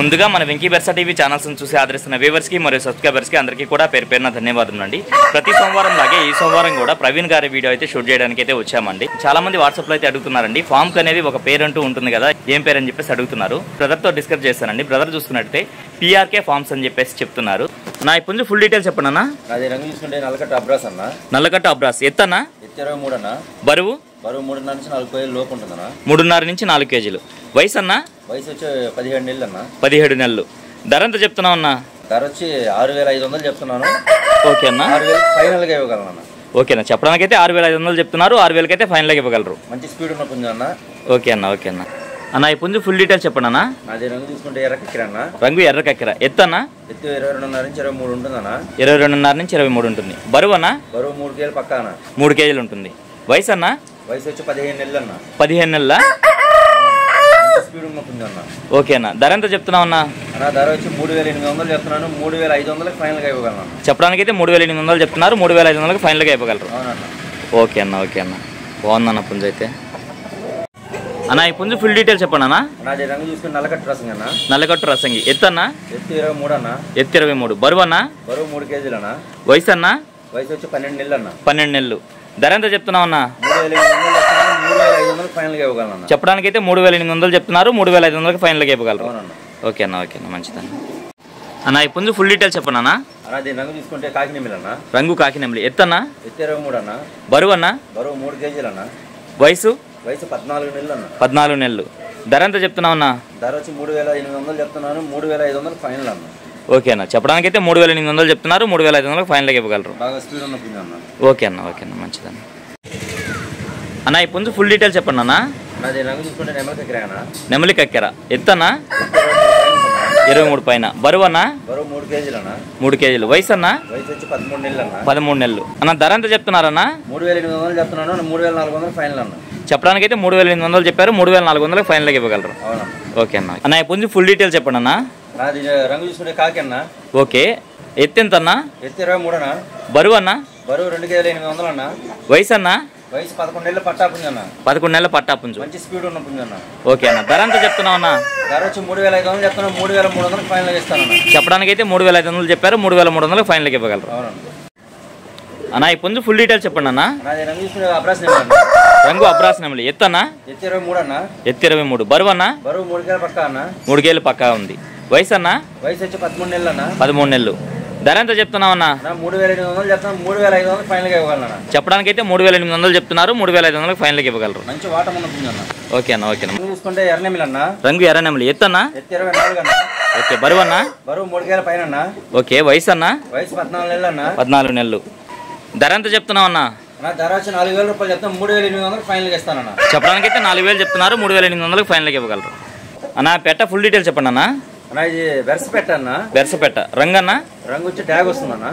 ముందుగా మన Venky బెర్సా TV channels చూసి ఆదరిస్తున్న వ్యూవర్స్కి మరియు సబ్స్క్రైబర్స్కి అందరికీ కూడా పేరు పేరున ధన్యవాదాలు అండి. ప్రతి సోమవారం లాగే ఈ సోమవారం కూడా ప్రవీణ్ గారి వీడియో అయితే షూట్ చేయడానికి అయితే వచ్చామండి. చాలా మంది వాట్సాప్లో అయితే అడుగుతున్నారండి, ఫామ్ అనేది ఒక పేరు అంటూ ఉంటుంది కదా, ఏం పేరు అని చెప్పేసి అడుగుతున్నారు. బ్రదర్తో డిస్కస్ చేస్తానండి. బ్రదర్ చూసుకున్నట్టయితే PRK ఫార్మ్స్ అని చెప్పేసి చెప్తున్నారు. నా ఇప్పుడు ఫుల్ డీటెయిల్స్ చెప్పండి అన్న. అది రంగు చూసుకుంటే నల్లకట్ట అబ్రాస్ అన్న. నల్లకట్ట అబ్రాస్ ఎత్తన్నా? 23 అన్న. బరువు 3.5 నుంచి 4 కేజీల లోపు ఉంటుందన్న. 3.5 నుంచి 4 కేజీలు. వయసు అన్న? వయసు వచ్చి 17 నెలలు అన్న. 17 నెలలు. ధర ఎంత చెప్తున్నావు అన్న? ధర వచ్చి 6,500 చెప్తున్నాను. ఓకే అన్న. 6,000 ఫైనల్గా ఇవ్వగలను అన్న. ఓకేనా, చెప్పడానికైతే 6,500 చెప్తున్నారు. 6,000కి అయితే ఫైనల్గా ఇవ్వగలరు. మంచి స్పీడ్ ఉన్న పుంజు అన్న. ఓకే అన్న. ఓకే అన్న. అన్న ఈ పుంజు ఫుల్ డీటెయిల్స్ చెప్పండి అన్న. అది రంగు చూసుకుంటే ఎర్ర కక్కెర అన్న. రంగు ఎర్ర కక్కెర. ఎత్తన్నా? ఎత్తు 22.5 నుంచి 23 ఉంటుందన్న. 22.5 నుంచి 23 ఉంటుంది. బరువు అన్న? బరువు 3 కేజీలు పక్కా అన్న. 3 కేజీలు ఉంటుంది. వయసు అన్న? వయసు వచ్చి 15 నెలలు అన్న. 15 నెలల స్పీడ్ ఉన్న పుంజు అన్న. ఓకే అన్న. ధర ఎంత చెప్తున్నావు అన్న? అన్న ధర వచ్చి 3,800 చెప్తున్నాను. 3,500 ఫైనల్గా ఇవ్వగలను. చెప్పడానికైతే 3,800 చెప్తున్నారు. 3,500కి ఫైనల్గా ఇవ్వగలరు. అవునన్న. ఓకే అన్న. ఓకే అన్న. బాగుందన్న పుంజు అయితే. అన్న ఈ పుంజు ఫుల్ డీటెయిల్స్ చెప్పండి అన్న. అది రంగు చూసుకుని నల్లకట్టు రసంగి అన్న. నల్లకట్టు రసంగి. ఎత్తన్నా? ఎత్తు 23 అన్న. ఎత్తు 23. బరువు అన్న? బరువు 3 కేజీలు అన్న. వయసు అన్న? వయసు వచ్చి 12 నెలలు అన్న. 12 నెలలు. ధర ఎంత చెప్తున్నావు అన్న? 3,500 ఫైనల్గా ఇవ్వగలను అన్న. చెప్పడానికైతే 3,800 చెప్తున్నారు. 3,500కి ఫైనల్గా ఇవ్వగలరు. అవునన్న. ఓకే అన్న. ఓకే అన్న. మంచిదన్న. అన్న ఈ పుంజు ఫుల్ డీటెయిల్స్ చెప్పండి అన్న. అన్న దీని రంగు చూసుకుంటే కాకినెమిలి అన్న. రంగు కాకినెమిలి. ఎత్తన్నా? ఎత్తు 23 అన్న. బరువు అన్న? బరువు 3 కేజీలు అన్న. వయసు? వయసు 14 నెలలు అన్న. 14 నెలలు. ధర ఎంత చెప్తున్నావు అన్న? ధర వచ్చి 3,800 చెప్తున్నాను. 3,500 ఫైనల్ అన్న. ఓకే అన్న. చెప్పడానికైతే 3,800 చెప్తున్నారు. 3,500కి ఫైనల్గా ఇవ్వగలరు. బాగా స్పీడ్ ఉన్న పుంజు అన్న. ఓకే అన్న. ఓకే అన్న. మంచిదన్న. అన్న ఈ పుంజు ఫుల్ డీటెయిల్స్ చెప్పండి అన్న. దీని రంగు చూసుకుంటే నెమలి కక్కెర అన్న. నెమలి కక్కెర. ఎత్తన్నా? 23 పైన. బరువు అన్న? బరువు 3 కేజీలు అన్న. 3 కేజీలు. వయసు అన్న? వయసు వచ్చి 13 నెలలు అన్న. 13 నెలలు. అన్న ధర ఎంత చెప్తున్నారన్న? 3,800 చెప్తున్నాను. 3,400 ఫైనల్ అన్న. చెప్పడానికైతే 3,800 చెప్పారు. 3,400కి ఫైనల్గా ఇవ్వగలరు. అవునన్న. ఓకే అన్న. అన్న ఈ పుంజు ఫుల్ డీటెయిల్స్ చెప్పండి అన్న. నాది రంగు చూసుకుంటే కాకి అన్న. ఓకే. ఎత్తు ఎంత అన్న? ఎత్తు 23 అన్న. బరువు అన్న? బరువు 2,800 అన్న. వయసు అన్న? వయసు 11 నెలలు పట్టా పుంజు అన్న. 11 నెలల పట్టా పుంజు. మంచి స్పీడ్ ఉన్న పుంజు అన్న. ఓకే అన్న. ధర ఎంత చెప్తున్నావు అన్న? ధర వచ్చి 3,500 చెప్తున్నాను. 3,300 ఫైనల్ ఇస్తాను. చెప్పడానికైతే 3,500 చెప్పారు. 3,300 ఫైనల్కి ఇవ్వగలరు. అవునండి. అన్న ఈ పుంజు ఫుల్ డీటెయిల్స్ చెప్పండి అన్న. నాది రంగు చూసుకుంటే అబ్రాస్ నెమలి అన్న. రంగు అబ్రాస్ నెమలి. ఎత్తు అన్న? ఎత్తు 23 అన్న. ఎత్తు 23. బరువు అన్న? బరువు 3 కేజీల పక్కా అన్న. 3 కేజీలు పక్కా ఉంది. వయసు అన్న? వయసు వచ్చి 13 నెలలు అన్న. 13 నెలలు. ధర ఎంత చెప్తున్నావు అన్న? 3,800 చెప్తాను. 3,500 ఫైనల్గా ఇవ్వగలను. చెప్పడానికైతే 3,800 చెప్తున్నారు. 3,500కి ఫైనల్గా ఇవ్వగలరు. మంచి వాటం ఉన్న పుంజు అన్న. ఓకే అన్న. ఓకే అన్న. చూసుకుంటే ఎర్ర నెమలి అన్న. రంగు ఎర్ర నెమలి. ఎత్తు అన్న? ఎత్తు 24 అన్న. ఓకే. బరువు అన్న? బరువు 3 కేజీల పైన అన్న. ఓకే. వయసు అన్న? వయసు 14 నెలలు అన్న. 14 నెలలు. ధర ఎంత చెప్తున్నావు అన్న? ధర వచ్చి 4,000 రూపాయలు చెప్తాను. 3,800 ఫైనల్గా ఇస్తానన్న. చెప్పడానికైతే 4,000 చెప్తున్నారు. 3,800కి ఫైనల్గా ఇవ్వగలరు. అన్న పెట్ట ఫుల్ డీటెయిల్స్ చెప్పండి అన్న. అన్న ఇది బెర్స పెట్ట అన్న. బెర్స పెట్ట. రంగు అన్న? రంగు వచ్చి ట్యాగ్ వస్తుంది అన్న.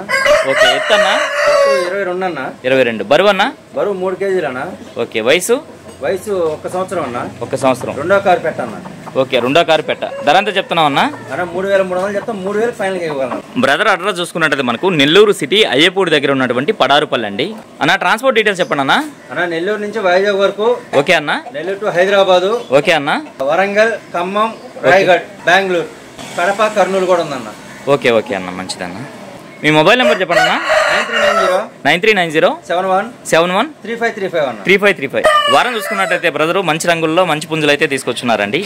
ఓకే. ఎత్తు అన్న? ఎత్తు 22 అన్న. 22. బరువు అన్న? బరువు 3 కేజీలు అన్న. ఓకే. వయసు? వయసు 1 సంవత్సరం అన్న. 1 సంవత్సరం. రెండో కారు పెట్ట అన్న. ఓకే. రెండో కారు పెట్ట. ధర ఎంత చెప్తున్నావు అన్న? అన్న 3,300 చెప్తాం. 3,000 ఫైనల్గా ఇవ్వగలను. బ్రదర్ అడ్రస్ చూసుకున్నట్టయితే మనకు నెల్లూరు సిటీ అయ్యపూడి దగ్గర ఉన్నటువంటి పడారుపల్లి అండి. అన్న ట్రాన్స్పోర్ట్ డీటెయిల్స్ చెప్పండి అన్న. అన్న నెల్లూరు నుంచి వైజాగ్ వరకు. ఓకే అన్న. నెల్లూరు టు హైదరాబాదు. ఓకే అన్న. వరంగల్, ఖమ్మం, రాయగఢ్, బెంగళూరు, కడప, కర్నూలు కూడా ఉందన్న. ఓకే. ఓకే అన్న. మంచిదన్న. మీ మొబైల్ నెంబర్ చెప్పండి అన్న. 9390 71 3535 అన్న. 3535. వారం చూసుకున్నట్టయితే బ్రదరు మంచి రంగుల్లో మంచి పుంజులు అయితే తీసుకొచ్చున్నారండి.